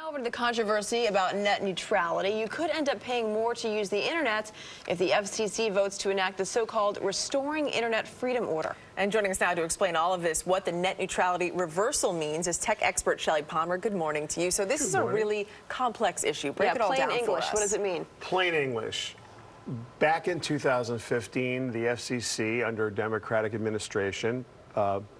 Over to the controversy about net neutrality. You could end up paying more to use the internet if the FCC votes to enact the so-called Restoring Internet Freedom Order. And joining us now to explain all of this, what the net neutrality reversal means, is tech expert Shelly Palmer. Good morning to you. So this is a really complex issue. Break it all down plain English. for us. What does it mean? Plain English. Back in 2015, the FCC, under Democratic administration,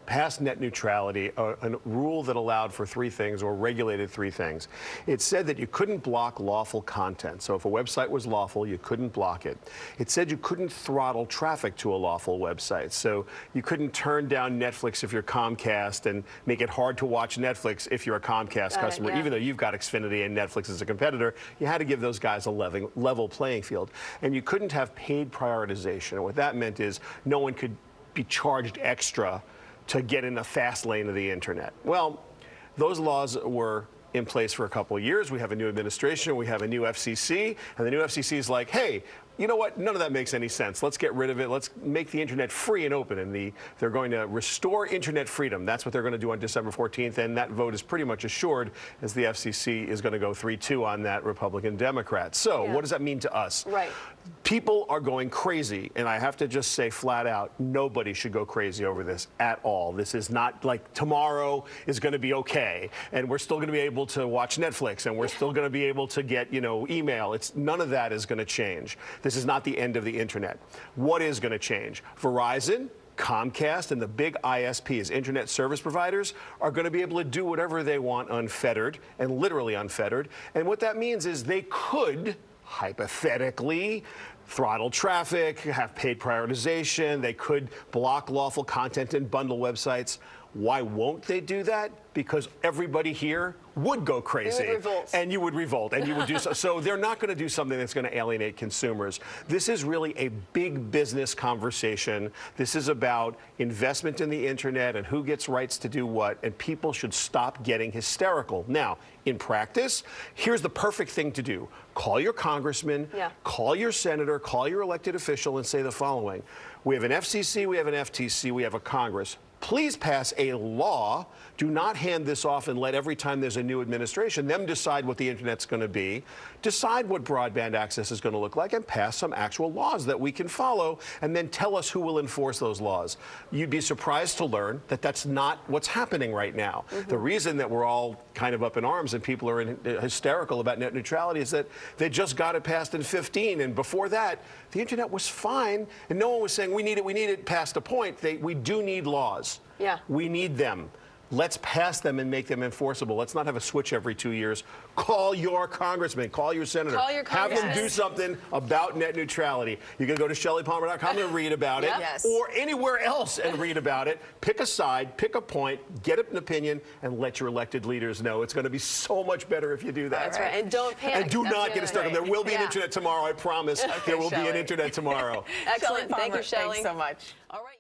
passed net neutrality, a rule that allowed for three things, or regulated three things. It said that you couldn't block lawful content. So if a website was lawful, you couldn't block it. It said you couldn't throttle traffic to a lawful website. So you couldn't turn down Netflix if you're Comcast and make it hard to watch Netflix if you're a Comcast customer. Even though you've got Xfinity and Netflix as a competitor, you had to give those guys a level playing field. And you couldn't have paid prioritization. And what that meant is no one could be charged extra to get in the fast lane of the internet. Well, those laws were in place for a couple of years. We have a new administration, we have a new FCC, and the new FCC is like, hey, you know what? None of that makes any sense. Let's get rid of it. Let's make the internet free and open. And they're going to restore internet freedom. That's what they're going to do on December 14th. And that vote is pretty much assured, as the FCC is going to go 3-2 on that, Republican-Democrat. So what does that mean to us? Right. People are going crazy. And I have to just say flat out, nobody should go crazy over this at all. This is not like tomorrow is going to be okay. And we're still going to be able to watch Netflix. And we're still going to be able to get, email. None of that is going to change. This is not the end of the internet. What is going to change? Verizon, Comcast, and the big ISPs, internet service providers, are going to be able to do whatever they want unfettered, and literally unfettered. And what that means is they could, hypothetically, throttle traffic, have paid prioritization, they could block lawful content and bundle websites. Why won't they do that? Because everybody here would go crazy. You would revolt. And you would revolt, and you would do so. So they're not going to do something that's going to alienate consumers. This is really a big business conversation. This is about investment in the internet and who gets rights to do what, and people should stop getting hysterical. Now, in practice, here's the perfect thing to do. Call your congressman, call your senator, call your elected official, and say the following. We have an FCC, we have an FTC, we have a Congress. Please pass a law. Do not hand this off and let every time there's a new administration, them decide what the internet's going to be, decide what broadband access is going to look like, and pass some actual laws that we can follow, and then tell us who will enforce those laws. You'd be surprised to learn that that's not what's happening right now. The reason that we're all kind of up in arms and people are hysterical about net neutrality is that they just got it passed in 2015, and before that, the internet was fine, and no one was saying we need it past a point. We do need laws. We need them. Let's pass them and make them enforceable. Let's not have a switch every 2 years. Call your congressman. Call your senator. Call your have them do something about net neutrality. You can go to ShellyPalmer.com and read about it, or anywhere else and read about it. Pick a side, pick a point, get an opinion, and let your elected leaders know. It's going to be so much better if you do that. That's right. And don't panic. And do not get hysterical. There will be an internet tomorrow, I promise. There will be an internet tomorrow. Excellent. Thank you, Shelly. Thanks so much. All right.